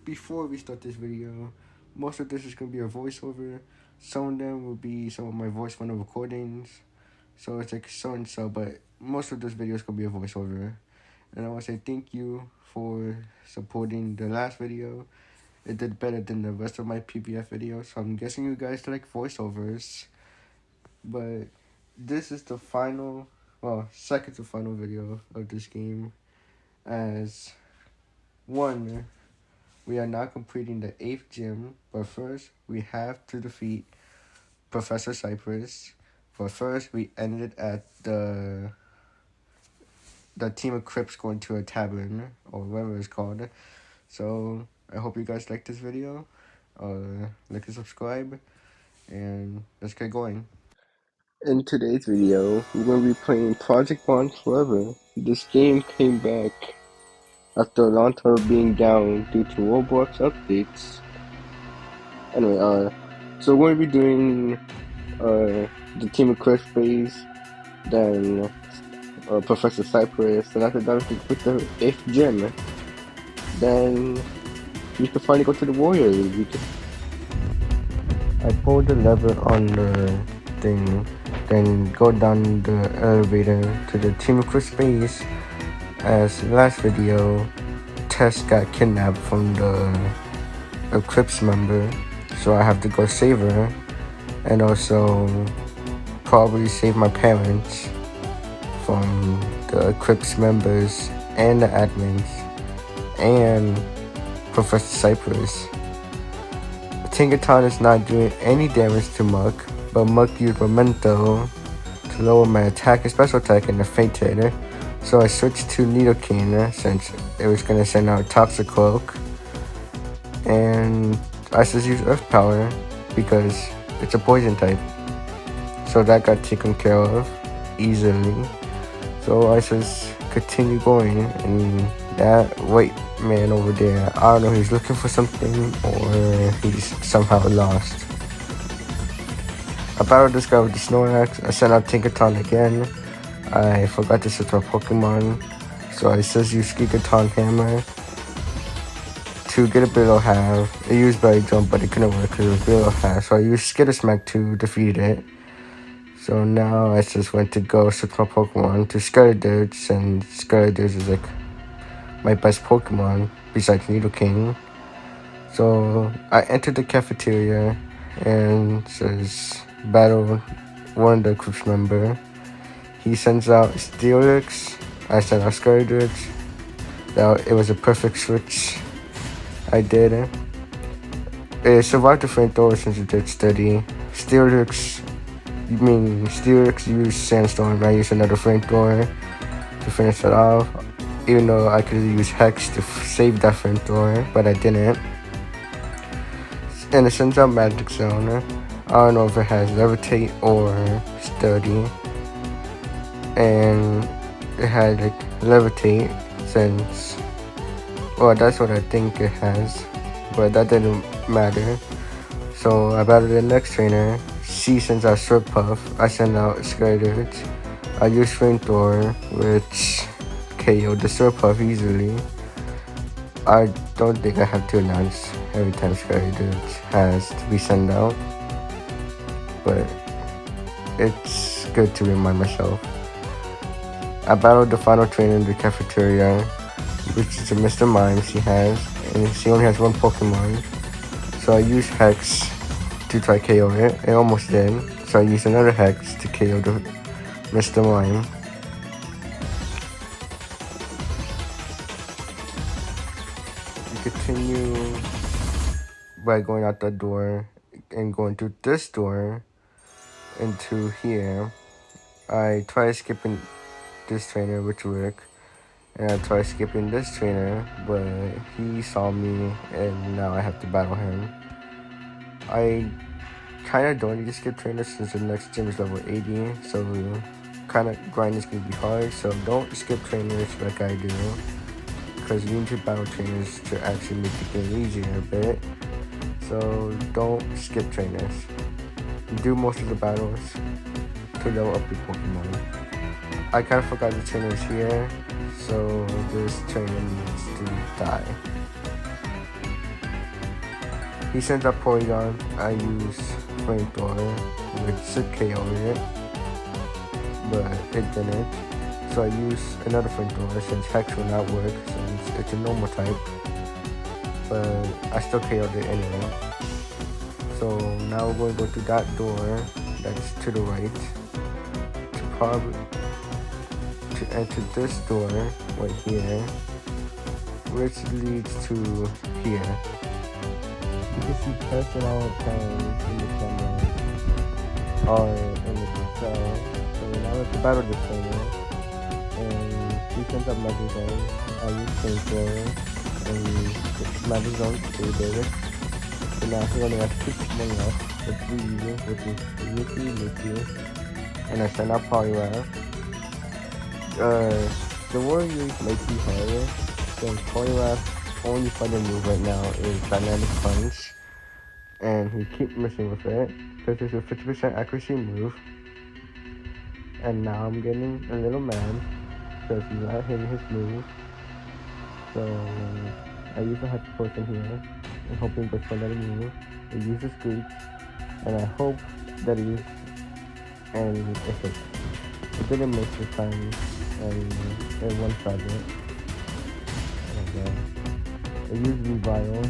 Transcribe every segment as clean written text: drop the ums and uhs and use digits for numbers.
before we start this video, most of this is going to be a voiceover. Some of them will be some of my voice from the recordings. So it's like so and so, but most of this video is going to be a voiceover. And I want to say thank you for supporting the last video. It did better than the rest of my PBF videos, so I'm guessing you guys like voiceovers. But this is the final, well, second to final video of this game. As one, we are now completing the 8th gym, but first we have to defeat Professor Cypress. But first we ended at the team of Crips going to a tavern, or whatever it's called. So I hope you guys like this video. Like and subscribe, and let's get going. In today's video, we're going to be playing Project Bond Forever. This game came back after a long time of being down due to Roblox updates. Anyway, so we're going to be doing the Team of Chris phase, then Professor Cypress, and after that with the 8th gym. Then we can finally go to the Roria League. I pulled the lever on the thing, then go down the elevator to the Team of Chris base. As last video, Tess got kidnapped from the Eclipse member, so I have to go save her, and also probably save my parents from the Eclipse members and the admins and Professor Cypress. Tinkerton is not doing any damage to Muck, but Muck used Memento to lower my attack and special attack in the fainted. So I switched to Nidoking since it was going to send out Toxic Cloak. And I just used Earth Power because it's a poison type. So that got taken care of easily. So I just continue going, and that white man over there, I don't know, he's looking for something or he's somehow lost. I battled this guy with the Snorlax. I sent out Tinkerton again. I forgot to switch my Pokemon, so I just used Gigaton Hammer to get a below half. It used Berry Jump, but it couldn't work because it was below half, so I used Skitter Smack to defeat it. So now I just went to go switch my Pokemon to Skylardirge, and Skylardirge is like my best Pokemon besides Nidoking. So I entered the cafeteria and says battle one of the Crips member. He sends out Steelix. I sent out Skylardirge. It was a perfect switch. I did. It survived the flamethrower since it did steady. Steelix used Sandstorm. I used another flamethrower to finish it off. Even though I could use Hex to save that flamethrower, but I didn't. And it sends out Magic Zone. I don't know if it has Levitate or Sturdy. And it had like Levitate since, well, that's what I think it has, but that didn't matter. So I battled the next trainer. She sends out Short Puff. I send out Skylardirge. I use Flamethrower, which KO'd the Short Puff easily. I don't think I have to announce every time Skylardirge has to be sent out, but it's good to remind myself. I battled the final trainer in the cafeteria, which is a Mr. Mime she has, and she only has one Pokemon. So I used Hex to try KO it. It almost did. So I used another Hex to KO the Mr. Mime. We continue by going out that door and going through this door into here. I tried skipping this trainer, which worked, and I tried skipping this trainer, but he saw me and now I have to battle him. I kind of don't need to skip trainers since the next gym is level 80, so kind of grind is going to be hard, so don't skip trainers like I do, because you need to battle trainers to actually make the game easier a bit. So don't skip trainers. Do most of the battles to level up your Pokemon. I kind of forgot the trainer is here, so this trainer needs to die. he sends out Porygon. I use Flamethrower, which should KO it, but it didn't. So I use another Flamethrower since Hex will not work since it's a normal type, but I still KO'd it anyway. So now we're going to go to that door that's to the right to enter this door right here, which leads to here. You can see personal players in the camera or in the cell. So now it's the battle disclaimer, and he sends up Magic Zone. I use Flamethrower, and it's Magic Zone to David. So now he only has 6 money left for 3 users, which is Mickey, and I send out Poliwrath. The Warriors might be harder, since Poliwrath's only fighting move right now is Dynamic Punch, and he keeps missing with it, because it's a 50% accuracy move. And now I'm getting a little mad, because he's not hitting his move. So I use a Hyper Potion here, and hoping for another move. I use the Screech, and I hope that and it hits. It didn't miss this time, and it one-shot it. Okay. I used Revile,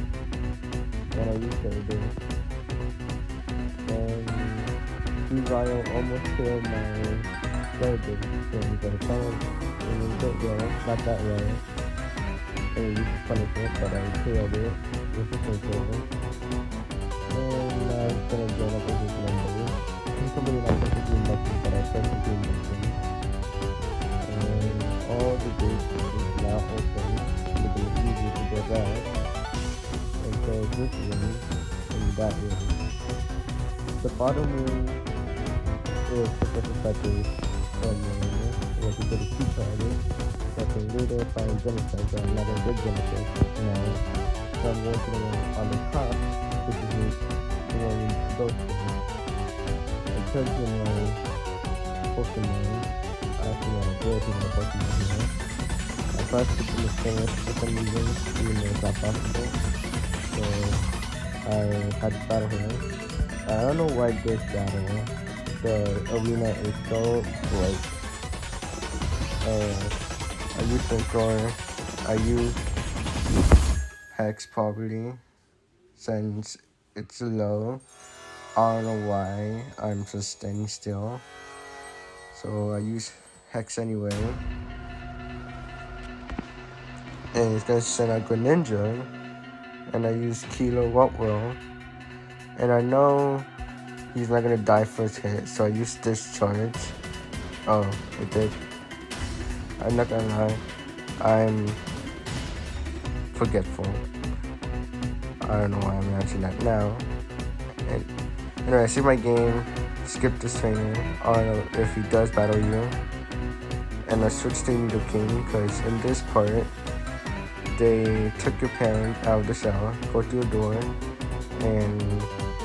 and I used Saber. And Revile almost killed my Saber thing, but it kind of a bit well, not that well. And I used to punish it, but I killed it with the Flamethrower. And now it's gonna get up with his number. Somebody like the green button, but I pressed the green button. And all the gates is now open, making it easy to get out. And so this room and that room. The bottom room is Professor Fetcher's room, where you get a key card, so I can later find Genesis or another good Genesis now. So I'm going to the one on the top, which is the one we go to. Because in my Pokemon, I actually have a ability in my Pokemon here. I tried to put in the forest for some reason, even though it's not possible. So I had to battle here. I don't know why this battle, the arena is so bright. I use Flamethrower, I use Hex probably, since it's low. I don't know why I'm just standing still, so I use Hex anyway, and it's gonna send out Greninja, and I use Kilo Wotwell, and I know he's not gonna die first hit, so I use Discharge. Oh, it did. I'm not gonna lie, I'm forgetful. I don't know why I'm answering that now. And anyway, I see my game, skip this trainer, I don't know if he does battle you, and I switched to Nidoking, because in this part, they took your parent out of the cell, go through a door, and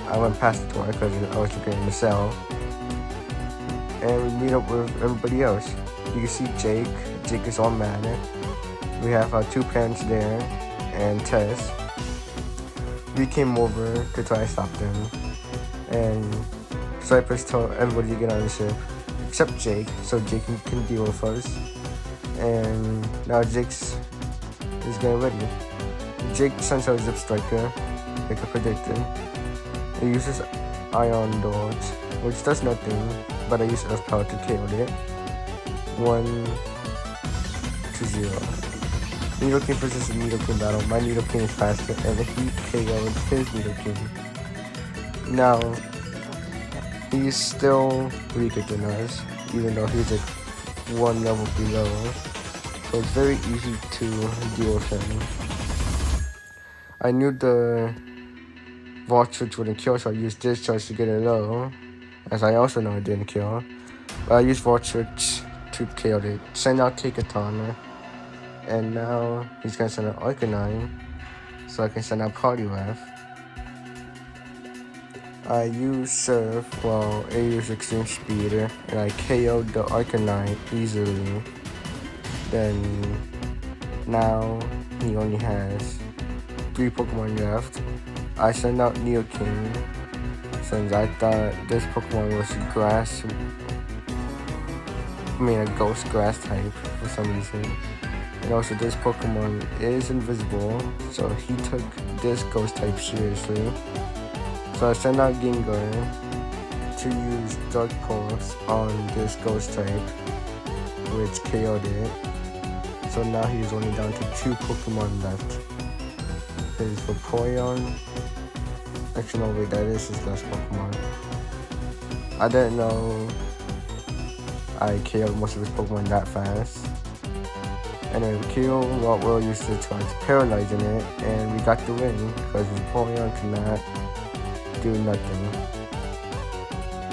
I went past the door because I was looking in the cell, and we meet up with everybody else. You can see Jake is all mad. We have our 2 parents there, and Tess. We came over to try to stop them, and Cypress told everybody to get on the ship, except Jake, so Jake can deal with us. And now Jake's is getting ready. Jake sends out Zip Striker, like I predicted. He uses Ion Dodge, which does nothing, but I use Earth Power to KO it. 1-0. Nidoking versus a Nidoking battle. My Nidoking is faster, and he KO'd his Nidoking. Now, he's still weaker than us, even though he's like 1 level below. So it's very easy to deal with him. I knew the Volt Switch wouldn't kill, so I used Discharge to get it low, as I also know it didn't kill. But I used Volt Switch to KO it. Send out Take-A-Ton, and now he's gonna send out Arcanine, so I can send out Poliwrath. I use Surf while I use Extreme Speed, and I KO'd the Arcanine easily. Then now he only has 3 Pokemon left, I sent out Neoking since I thought this Pokemon was a ghost grass type for some reason. And also this Pokemon is invisible, so he took this ghost type seriously. So I sent out Gengar to use Dark Pulse on this ghost type, which KO'd it. So now he's only down to 2 Pokemon left. His Vaporeon. Actually, no, wait, that is his last Pokemon. I didn't know I KO'd most of his Pokemon that fast. Anyway, KO Rottwell used to try paralyzing it, and we got the win because Vaporeon could not do nothing.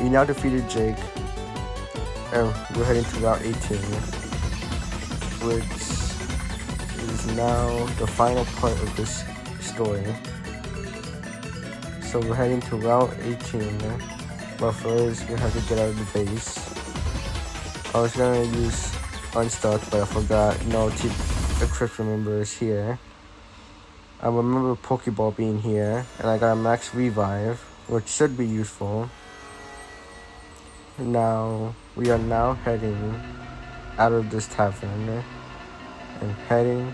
We now defeated Jake, and we're heading to Route 18, which is now the final part of this story. So we're heading to Route 18, but first we have to get out of the base. I was gonna use Unstuck, but I forgot. No, Eclipse Remember is here. I remember Pokeball being here, and I got a Max Revive, which should be useful. Now, we are now heading out of this tavern and heading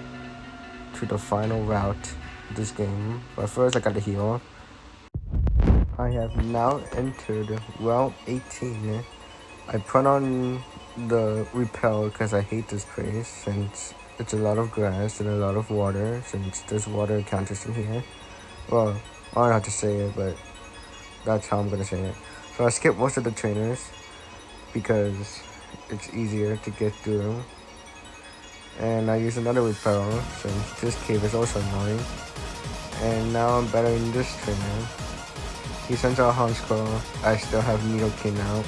to the final route of this game. But first, I gotta heal. I have now entered Route 18. I put on the Repel because I hate this place since it's a lot of grass and a lot of water, since there's water encounters in here. Well, I don't have to say it, but that's how I'm gonna say it. So I skipped most of the trainers because it's easier to get through. And I use another Repel since this cave is also annoying. And now I'm battling this trainer. He sends out Honchkrow. I still have Nidoking out.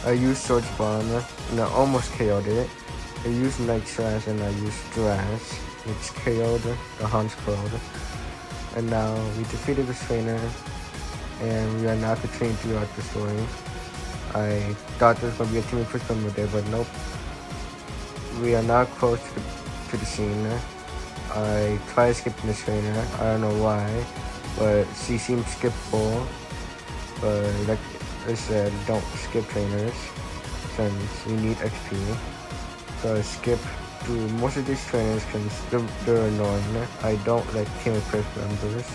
I used Swords Bomb and I almost KO'd it. I used Night Slash and I used Thrash, which KO'd the Honchkrow. And now we defeated the trainer, and we are now continuing throughout the story. I thought there was going to be a team of Quick Member there, but nope. We are now close to the scene. I tried skipping the trainer. I don't know why, but she seems skippable. But like I said, don't skip trainers since we need XP. So I skip through most of these trainers because they're annoying. I don't like Team Equip members.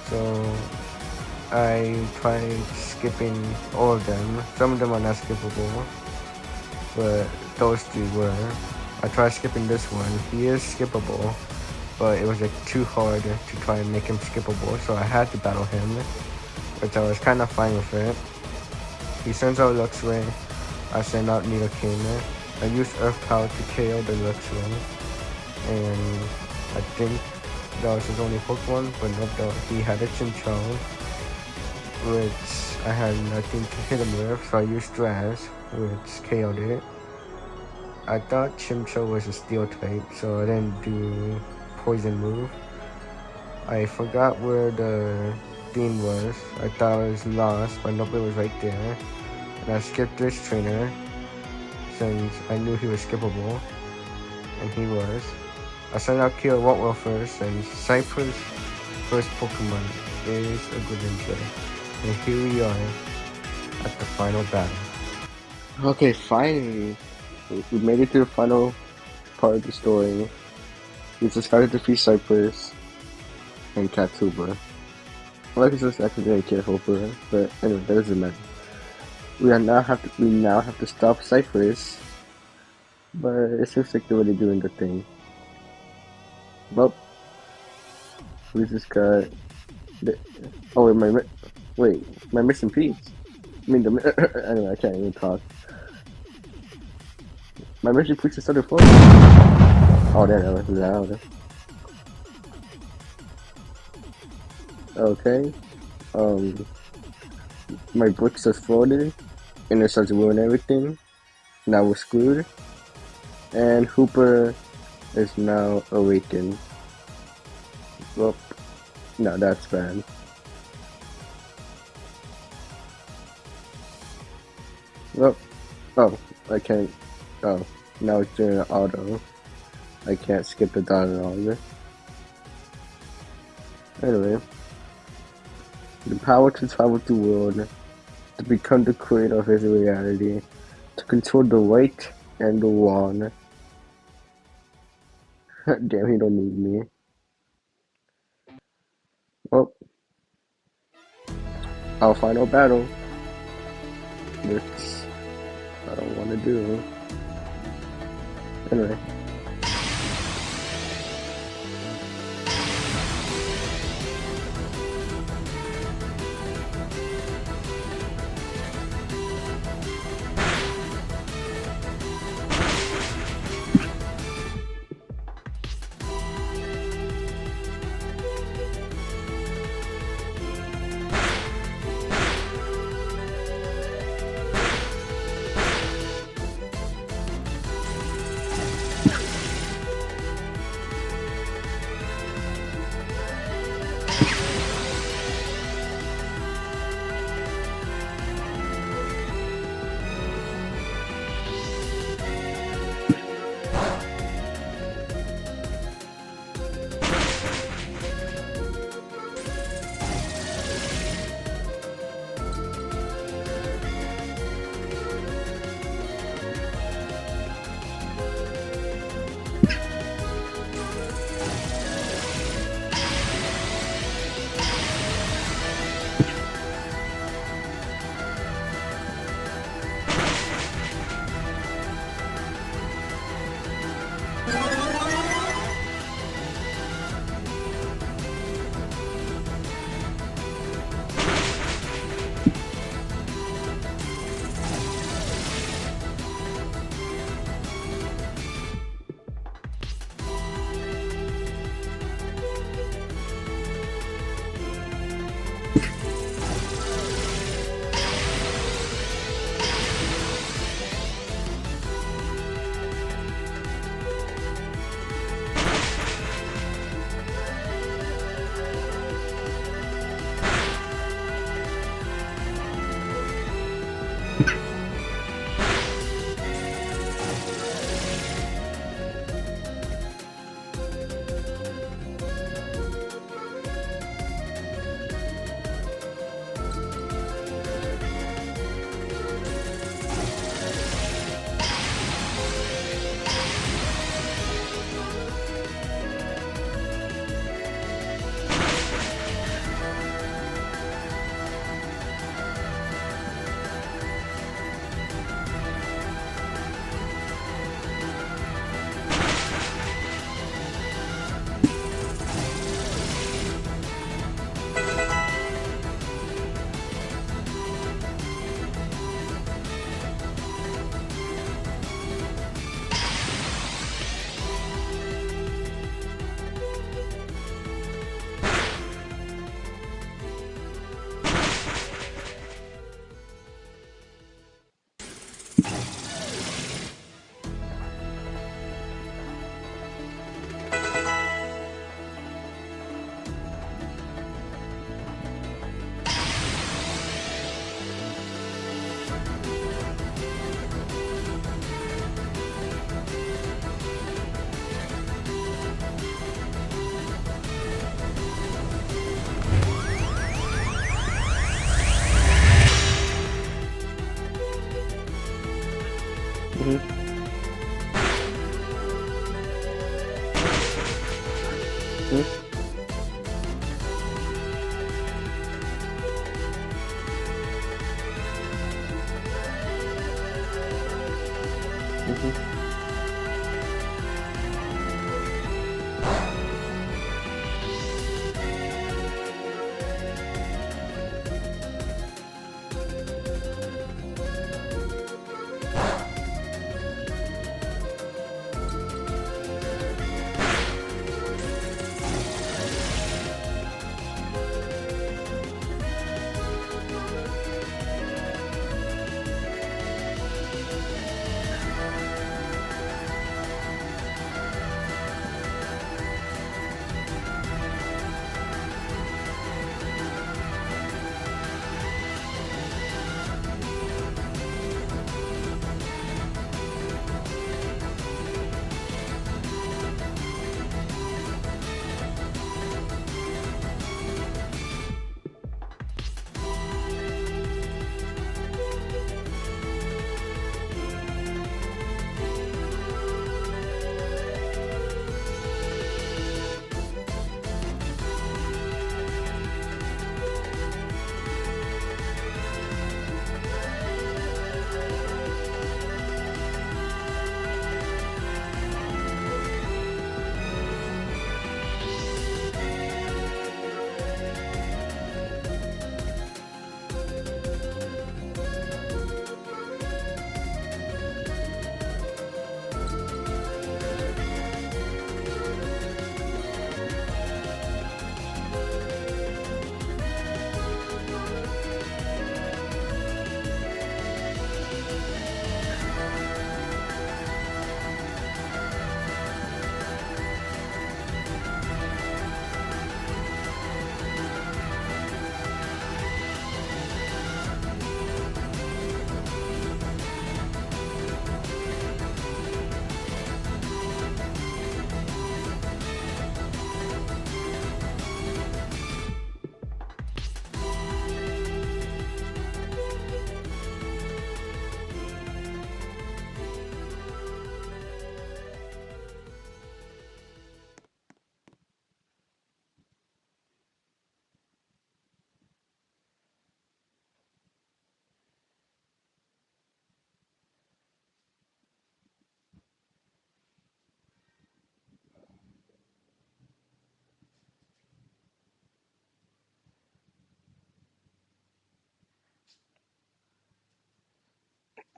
So I tried skipping all of them. Some of them are not skippable, but those 3 were. I tried skipping this one. He is skippable, but it was like too hard to try and make him skippable, so I had to battle him, which I was kind of fine with it. He sends out Luxray. I send out Nidoking. I used Earth Power to KO the Luxray, and I think that was his only Pokemon, but nope, he had a Chinchou, which I had nothing to hit him with, so I used Thrash, which KO'd it. I thought Chimchar was a Steel type, so I didn't do Poison move. I forgot where the Dean was. I thought I was lost, but nobody was right there. And I skipped this trainer since I knew he was skippable, and he was. I sent out Kill Rottwell first, and Cypher's first Pokemon is a Greninja. And here we are at the final battle. Okay, finally, we made it to the final part of the story. We just got to defeat Cypress and Katuba. Like I was actually very careful for her, but anyway, that doesn't matter. We now have to stop Cypress, but it seems like they're already doing the thing. Well, we just got. Oh, my missing piece. I mean, anyway, I can't even talk. My mission piece is started flowing. Oh, there, that was loud. Okay. My brick just floated, and it starts to ruin everything. Now we're screwed. And Hooper is now awakened. Well, no, that's bad. Well, oh, I can't. Oh, now it's doing an auto. I can't skip the dialogue. Anyway, the power to travel the world, to become the creator of his reality, to control the right and the wrong. Damn, he don't need me. Well, our final battle, which I don't want to do. Anyway.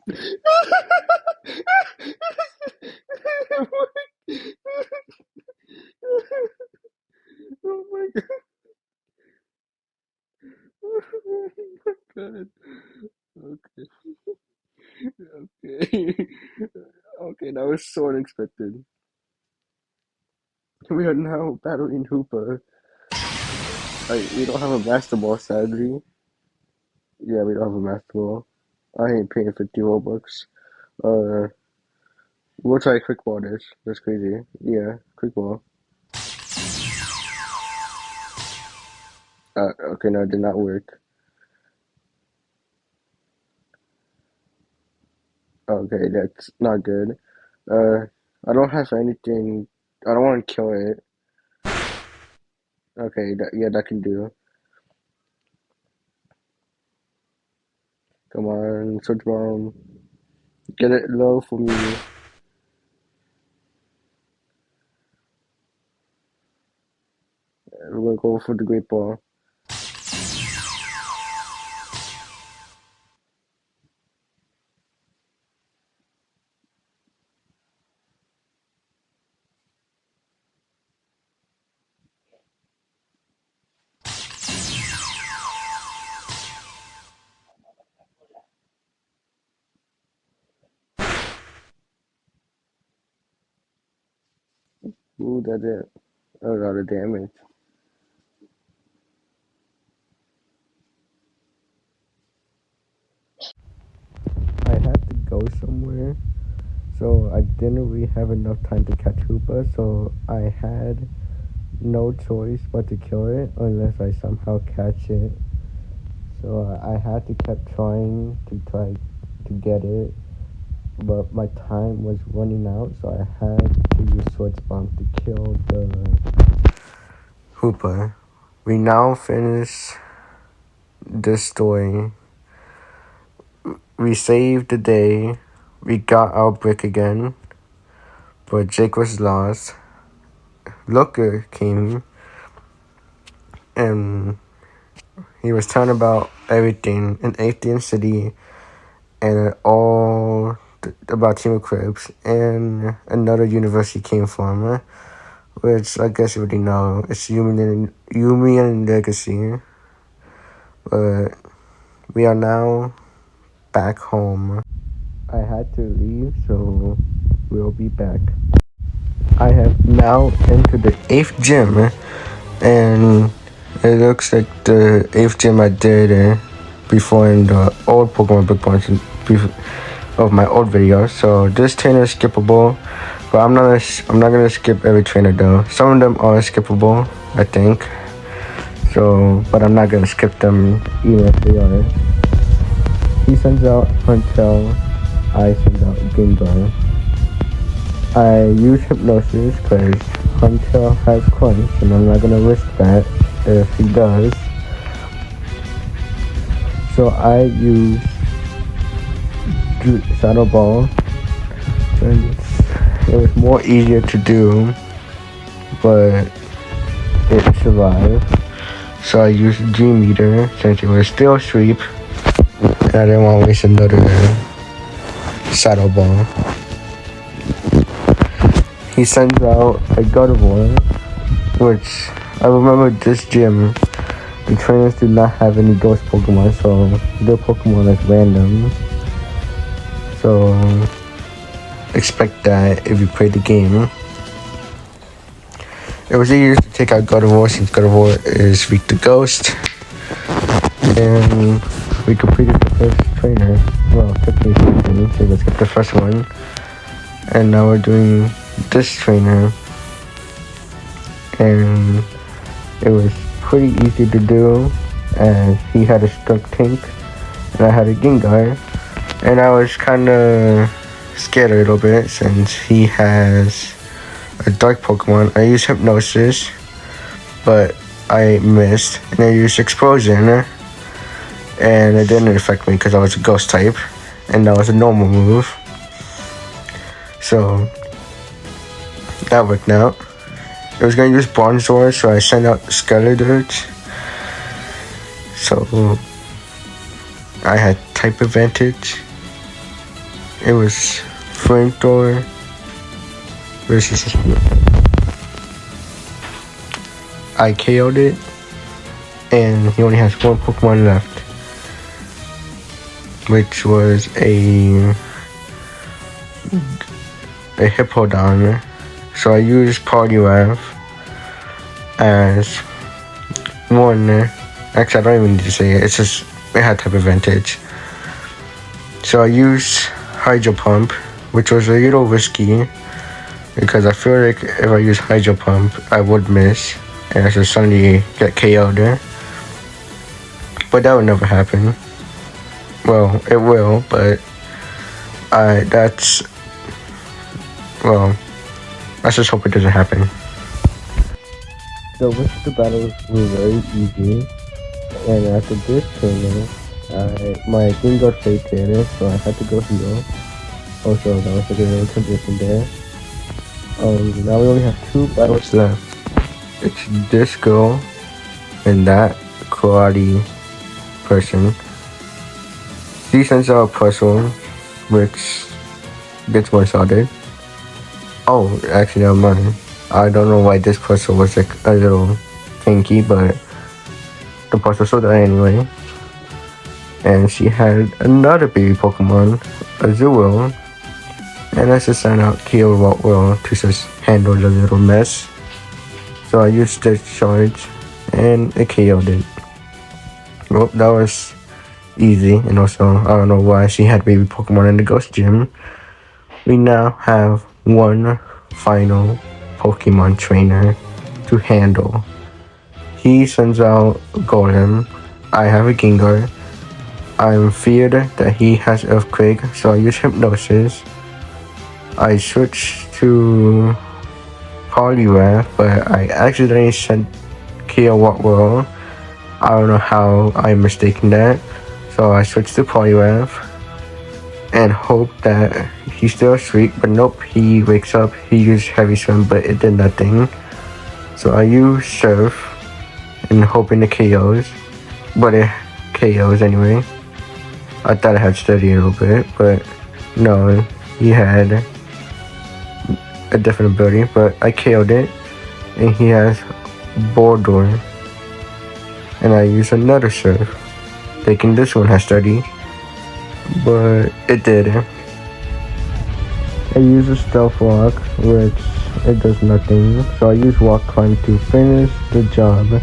Oh my god. Okay, okay. Okay, that was so unexpected. We are now battling Hoopa. We don't have a basketball, sadly. Yeah, we don't have a basketball. I ain't paying 50 Robux. Uh, we'll try quickball this. That's crazy. Yeah, quickball. Okay, no, it did not work. Okay, that's not good. Uh, I don't have anything. I don't want to kill it. Okay, yeah, that can do. Come on, switch bomb. Get it low for me. We're gonna go for the great ball. Ooh, that's it. A lot of damage. I had to go somewhere, so I didn't really have enough time to catch Hoopa, so I had no choice but to kill it unless I somehow catch it. So I had to keep trying to try to get it, but my time was running out, so I had to use Sword Bomb to kill the Hoopa. We now finish this story. We saved the day. We got our brick again, but Jake was lost. Looker came, and he was telling about everything in Athean City and all about Team Eclipse and another university came from, which I guess you already know. It's Human Legacy. But we are now back home. I had to leave, so we'll be back. I have now entered the 8th gym, and it looks like the 8th gym I did before in the old Pokemon Book Bunch of my old videos. So this trainer is skippable, but I'm not gonna skip every trainer though. Some of them are skippable, I think. So, but I'm not gonna skip them even if they are. He sends out Huntel, I send out Gengar. I use Hypnosis because Hunter has Crunch, and I'm not gonna risk that if he does. So I use Shadow Ball, and it was more easier to do, but it survived. So I used Dream Eater since it was still sweep, and I didn't want to waste another Shadow Ball. He sends out a Gardevoir, which I remember this gym, the trainers do not have any ghost Pokemon, so their Pokemon is random. So expect that if you play the game. It was easier to take out Gardevoir since Gardevoir is weak to ghost. And we completed the first trainer. Well, technically, so let's get the first one. And now we're doing this trainer, and it was pretty easy to do, and he had a Skunk Tank and I had a Gengar, and I was kind of scared a little bit since he has a dark Pokemon. I used Hypnosis, but I missed, and I used Explosion, and it didn't affect me because I was a ghost type, and that was a normal move, so that worked out. I was gonna use Bronzor, so I sent out Skeletor. So I had type advantage. It was Flamethrower versus I KO'd it, and he only has one Pokemon left, which was a Hippowdon. So I used Poliwrath as one. Actually, I don't even need to say it. It's just it had type advantage. So I used Hydro Pump, which was a little risky because I feel like if I use Hydro Pump, I would miss and I should suddenly get KO'd there. But that would never happen. Well, it will, but let's just hope it doesn't happen. So the battles were very easy, and after this tournament, my team got fated, so I had to go heal. Also, that was a good condition there. Now we only have 2 battles left. It's this girl and that karate person. She sends out a puzzle, which gets one-shotted. Oh, actually, never mind. I don't know why this puzzle was like a little kinky, but the puzzle sold out anyway. And she had another baby Pokemon, a Zuil, and I just sent out Kyo Rottwell to just handle the little mess. So I used the charge, and it KO'd it. Well, that was easy, and also I don't know why she had baby Pokemon in the Ghost Gym. We now have one final Pokemon trainer to handle. He sends out Golem. I have a Gengar. I'm feared that he has Earthquake, so I use Hypnosis. I switched to Poliwrath, but I accidentally sent Kia Rottwell. I don't know how I'm mistaken that. So I switched to Poliwrath and hope that he's still asleep, but nope, he wakes up. He used Heavy Swim, but it did nothing. So I used Surf and hoping the KOs, but it KOs anyway. I thought it had Steady a little bit, but no, he had a different ability, but I KO'd it, and he has Bordor, and I use another Surf, thinking this one has Steady, but it didn't. I use a Stealth Rock, which it does nothing, so I use Rock Climb to finish the job.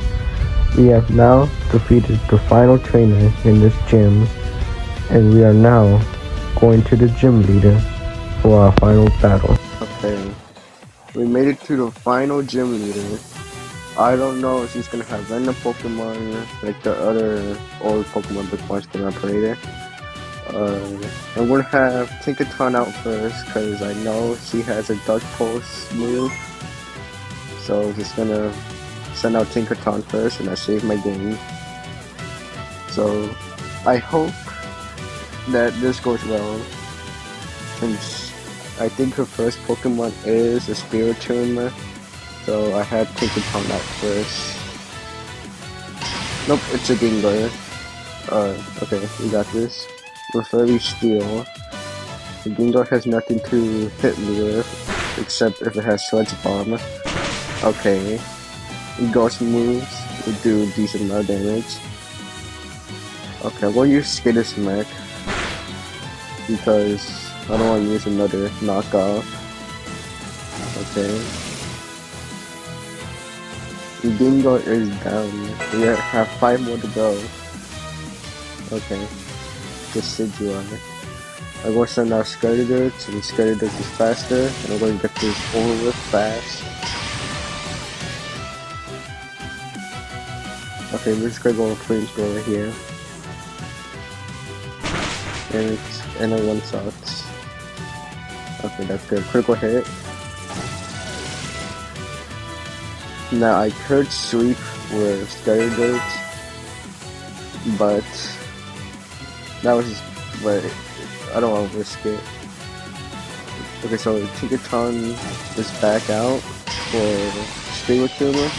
We have now defeated the final trainer in this gym, and we are now going to the gym leader for our final battle. Okay, we made it to the final gym leader. I don't know if he's gonna have random Pokemon like the other old Pokemon big ones that I played. I'm gonna have Tinkaton out first because I know she has a Dark Pulse move. So I'm just gonna send out Tinkaton first and I save my game. So I hope that this goes well, since I think her first Pokemon is a Spiritomb, so I had Tinkaton out first. Nope, it's a Gengar. Okay, we got this. With Fairy Steel, the Gengar has nothing to hit me with, except if it has Sludge Bomb. Okay, Ghost moves will do a decent amount of damage. Okay, I'm going to use Skitter Smack, because I don't want to use another knockoff. Okay. Gengar is down. We have 5 more to go. Okay. Decidueye. I'm going to send out Skydirt, and Skydirt is faster, and I'm going to get this over with fast. Okay, we're just going to go with Flamethrower here. And a 1-shot. Okay, that's good. Critical hit. Now I could sweep with Skydirt, but that was just, but I don't want to risk it. Okay, so Tinkaton is back out for Spiritomb.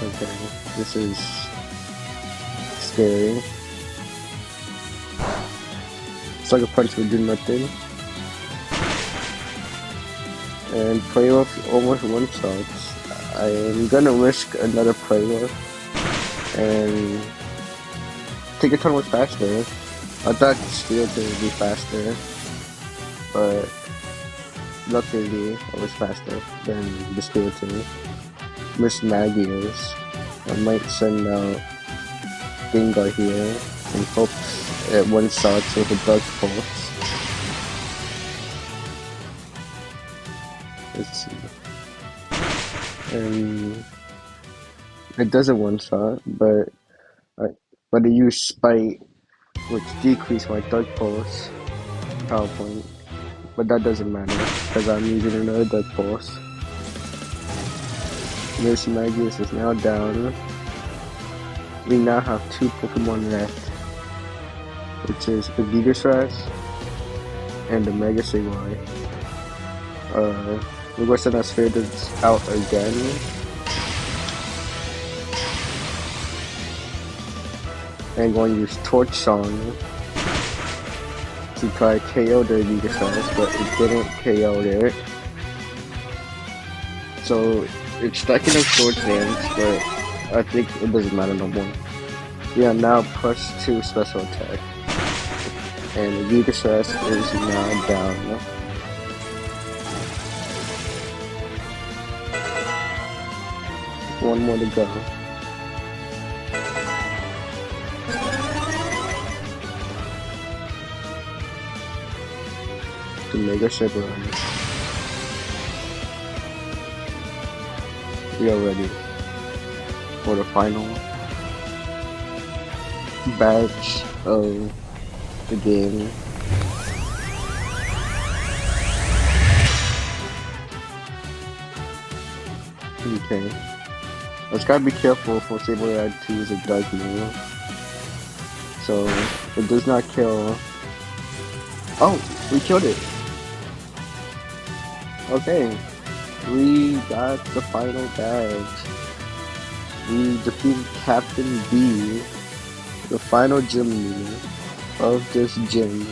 Okay, this is scary. Sucker Punch would do nothing. And Play Rough almost one-shots. I am gonna risk another Play Rough and take a ton much faster. I thought Steel would be faster, but luckily I was faster than the Steel team. Miss Maggie is. I might send out Gengar here and hope it one-shots with a Dark Pulse. Let's see. And it doesn't one-shot, but I use Spite, which decreased my Dark Pulse power point. But that doesn't matter, because I'm using another Dark Pulse. Miss Magius is now down. We now have 2 Pokemon left, which is the Gigatrash and the Mega Sawai. We're going to send our Spirits out again. And going to use Torch Song to try to KO the Gigatrash, but it didn't KO it. So it's stacking up Sword Dance, but I think it doesn't matter no more. We are now +2 special attack. And the Gigatrash is now down. One more to go. The Mega Sawai. We are ready for the final batch of the game. Okay. Let's gotta be careful for Sableye to use a Dark move. So it does not kill. Oh, we killed it. Okay. We got the final badge. We defeated Captain B, the final gym leader of this gym.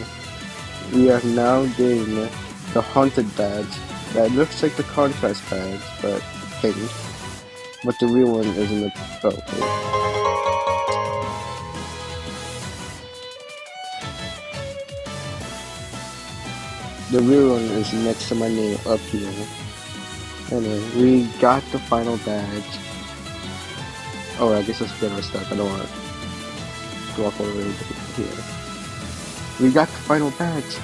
We have now gained the Haunted badge. That looks like the Contrast badge, but pink. But the real one is in the... Oh, wait. The real one is next to my name up here. Anyway, we got the final badge. Oh, I guess let's get our stuff. I don't want to walk all the way here. We got the final badge.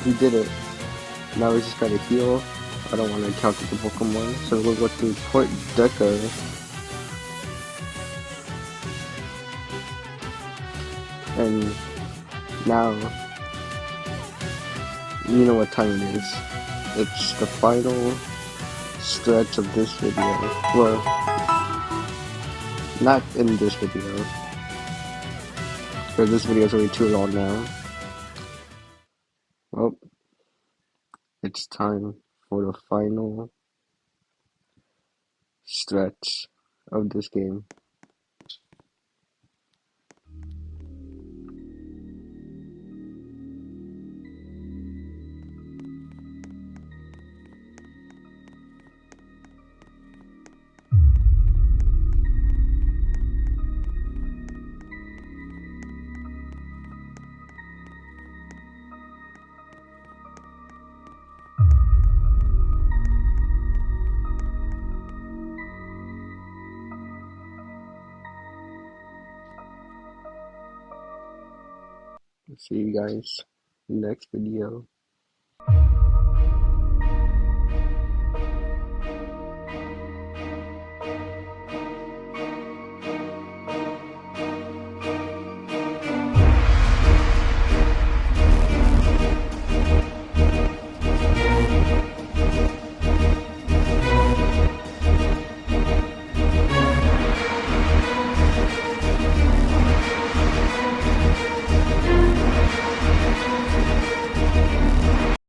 We did it. Now we just gotta heal. I don't want to encounter the Pokemon, so we'll go to Port Deca. And now, you know what time it is. It's the final stretch of this video. Well, not in this video, because this video is already too long now. Well, it's time for the final stretch of this game. See you guys next video.